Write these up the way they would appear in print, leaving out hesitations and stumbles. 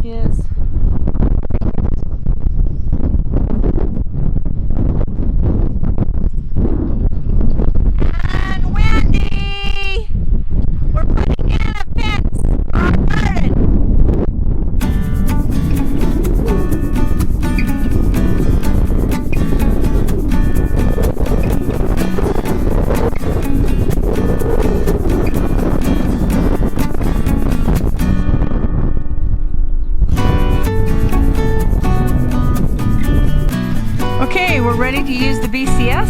is. And Wendy! We're putting in a fence for our garden. Okay, we're ready to use the BCS.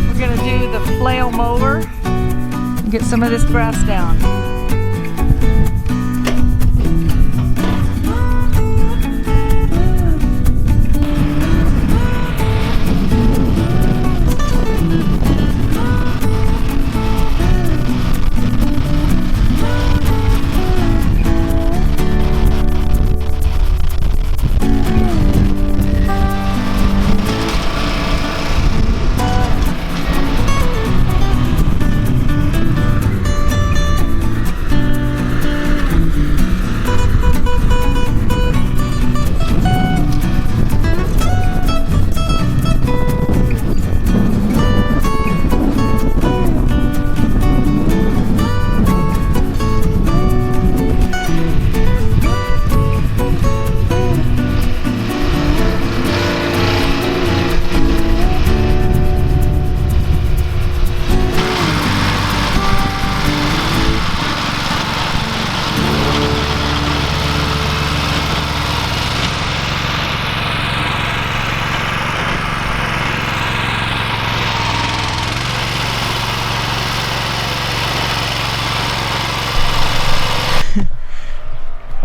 We're going to do the flail mower and get some of this grass down.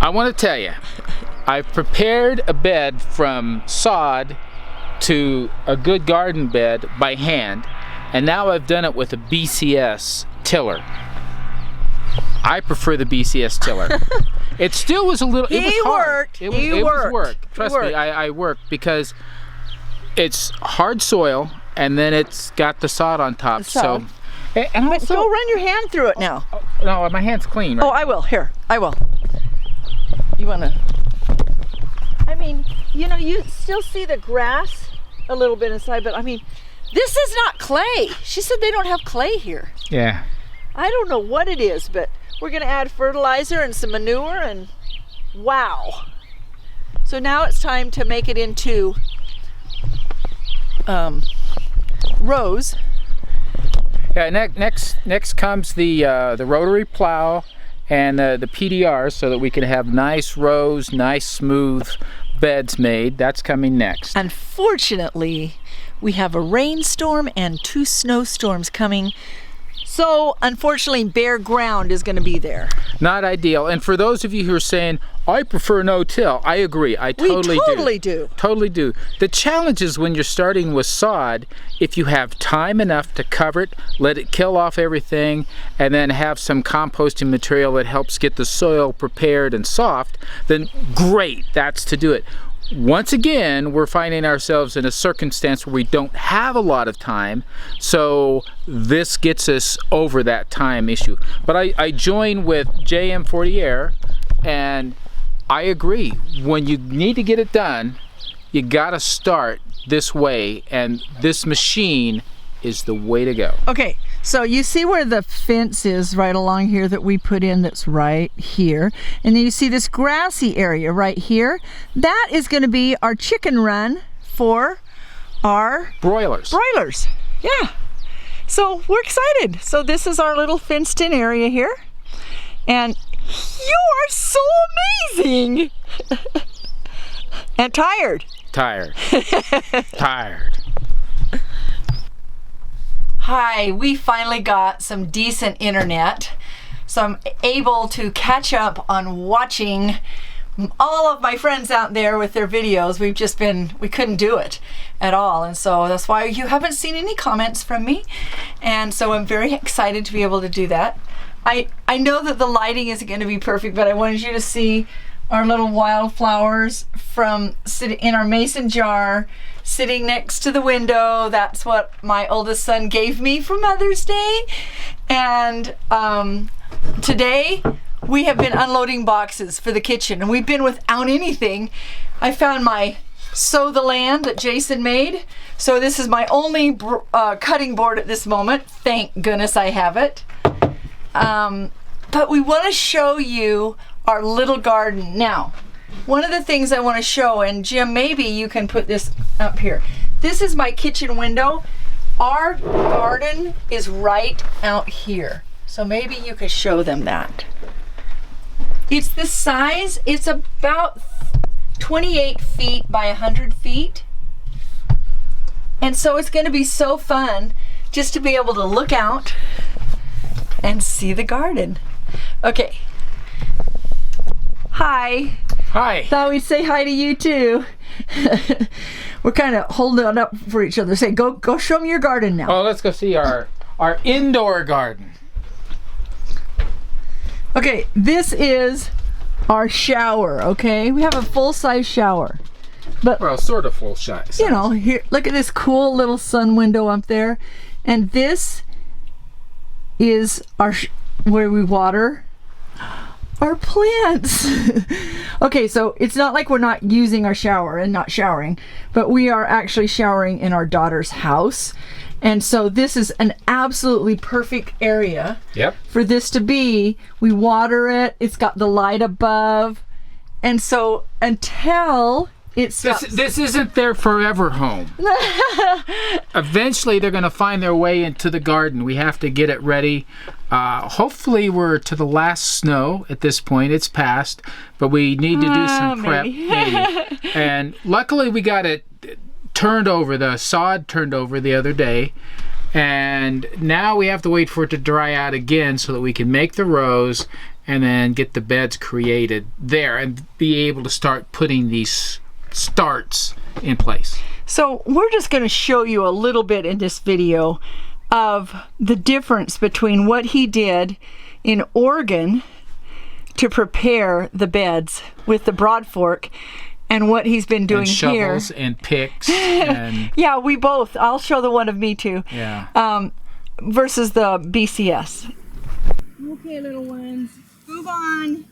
I want to tell you, I've prepared a bed from sod to a good garden bed by hand, and now I've done it with a BCS tiller. I prefer the BCS tiller. It still was a little, it was hard. It was work. Trust me, I worked because it's hard soil and then it's got the sod on top. So, and but go run your hand through it now. No, my hand's clean. Right? Oh, I will. Here, I will. You want to? I mean, you know, you still see the grass a little bit inside, but I mean, this is not clay. She said they don't have clay here. Yeah. I don't know what it is, but we're going to add fertilizer and some manure, and wow. So now it's time to make it into rows. Yeah. Next comes the rotary plow and the PDR, so that we can have nice rows, nice smooth beds made. That's coming next. Unfortunately, we have a rainstorm and 2 snowstorms coming. So unfortunately, bare ground is going to be there. Not ideal. And for those of you who are saying, I prefer no-till, I agree. I totally do. Totally do. The challenge is when you're starting with sod, if you have time enough to cover it, let it kill off everything, and then have some composting material that helps get the soil prepared and soft, then great, that's to do it. Once again, we're finding ourselves in a circumstance where we don't have a lot of time, so this gets us over that time issue. But I join with JM40 Air, and I agree. When you need to get it done, you gotta start this way, and this machine is the way to go. Okay, so you see where the fence is right along here that we put in, that's right here. And then you see this grassy area right here. That is going to be our chicken run for our broilers. Yeah. So we're excited. So this is our little fenced in area here. And you are so amazing. And tired. Tired. Hi, we finally got some decent internet, so I'm able to catch up on watching all of my friends out there with their videos. We couldn't do it at all, and so that's why you haven't seen any comments from me, and so I'm very excited to be able to do that. I know that the lighting isn't going to be perfect, but I wanted you to see our little wildflowers from sitting in our mason jar, sitting next to the window. That's what my oldest son gave me for Mother's Day. And today we have been unloading boxes for the kitchen, and we've been without anything. I found my Sow the Land that Jason made. So this is my only cutting board at this moment. Thank goodness I have it. But we want to show you our little garden. Now, one of the things I want to show, and Jim, maybe you can put this up here. This is my kitchen window. Our garden is right out here. So maybe you could show them that. It's the size, it's about 28 feet by 100 feet. And so it's going to be so fun just to be able to look out and see the garden. Okay. Hi. Hi. Thought we'd say hi to you too. We're kind of holding it up for each other. Say, go show me your garden now. Oh, let's go see our indoor garden. Okay, this is our shower, okay? We have a full-size shower. But, well, sort of full size. You know, here, look at this cool little sun window up there. And this is our where we water our plants. Okay, so it's not like we're not using our shower and not showering, but we are actually showering in our daughter's house. And so this is an absolutely perfect area for this to be. We water it. It's got the light above. And so until it stops. This isn't their forever home. Eventually they're going to find their way into the garden. We have to get it ready. Hopefully we're to the last snow at this point. It's past, but we need to do some prep. Maybe. And luckily we got it turned over, the sod turned over the other day, and now we have to wait for it to dry out again so that we can make the rows and then get the beds created there and be able to start putting these starts in place. So we're just going to show you a little bit in this video of the difference between what he did in Oregon to prepare the beds with the Broadfork and what he's been doing and here. Shovels and picks. And yeah, we both. I'll show the one of me too. Yeah. Versus the BCS. Okay, little ones, move on.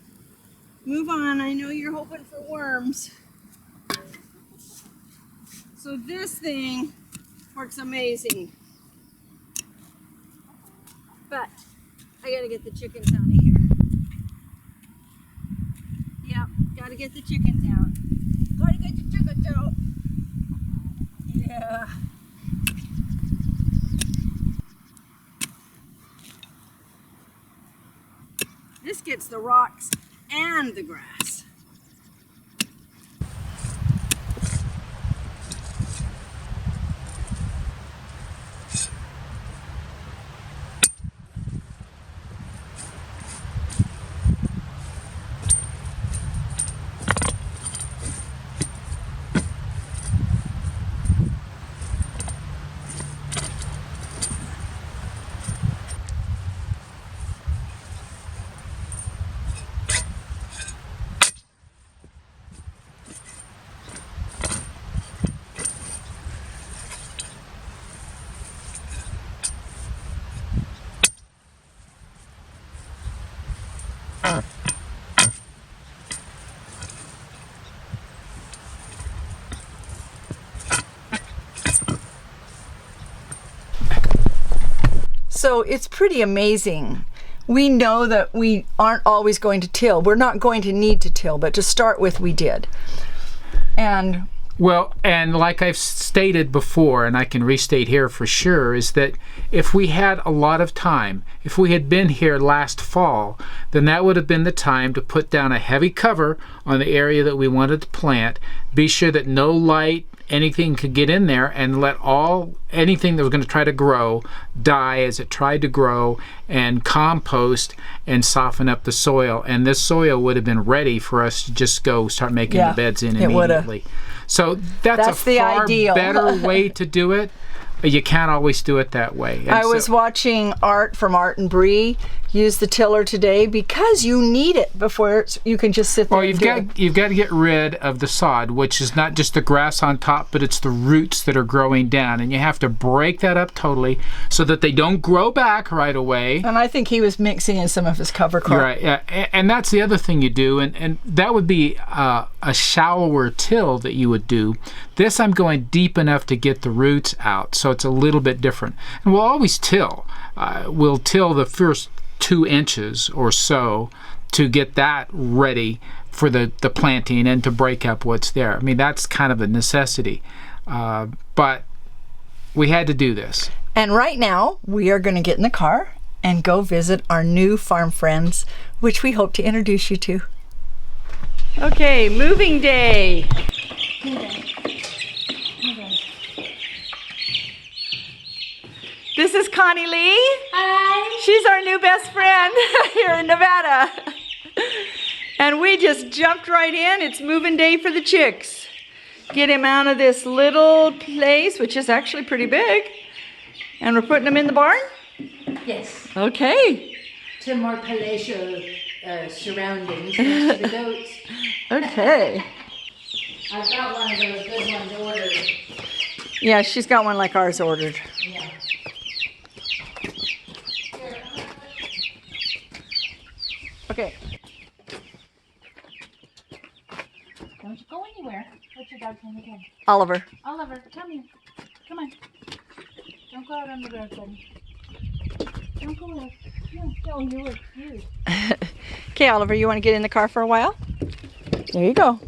Move on. I know you're hoping for worms. So this thing works amazing. But I gotta get the chickens out of here. Yep, gotta get the chickens out. Gotta get the chickens out. Yeah. This gets the rocks and the grass. So it's pretty amazing. We know that we aren't always going to till. We're not going to need to till, but to start with, we did. And well, and like I've stated before, and I can restate here for sure, is that if we had a lot of time, if we had been here last fall, then that would have been the time to put down a heavy cover on the area that we wanted to plant, be sure that no light, anything could get in there, and let anything that was going to try to grow die as it tried to grow, and compost and soften up the soil. And this soil would have been ready for us to just go start making the beds in immediately. So that's a far better way to do it. you can't always do it that way. And I was watching Art from Art and Bree use the tiller today because you need it before you can just sit there. Well, you've got to get rid of the sod, which is not just the grass on top, but it's the roots that are growing down, and you have to break that up totally so that they don't grow back right away. And I think he was mixing in some of his cover crop. Right, yeah. And that's the other thing you do, and that would be a shallower till that you would do. This I'm going deep enough to get the roots out, so it's a little bit different. And we'll always till. We'll till the first 2 inches or so to get that ready for the planting and to break up what's there. I mean, that's kind of a necessity. But we had to do this. And right now, we are going to get in the car and go visit our new farm friends, which we hope to introduce you to. Okay, moving day. This is Connie Lee. Hi. She's our new best friend here in Nevada. And we just jumped right in. It's moving day for the chicks. Get him out of this little place, which is actually pretty big. And we're putting him in the barn? Yes. Okay. To more palatial surroundings next to the goats. Okay. I've got one of those good ones ordered. Yeah, she's got one like ours ordered. Yeah. Okay. Don't you go anywhere. What's your dog's name again? Oliver. Oliver, come here. Come on. Don't go out on the road, buddy. Don't go out. No, you were cute. Okay, Oliver, you want to get in the car for a while? There you go.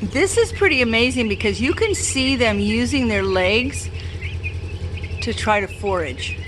This is pretty amazing because you can see them using their legs to try to forage.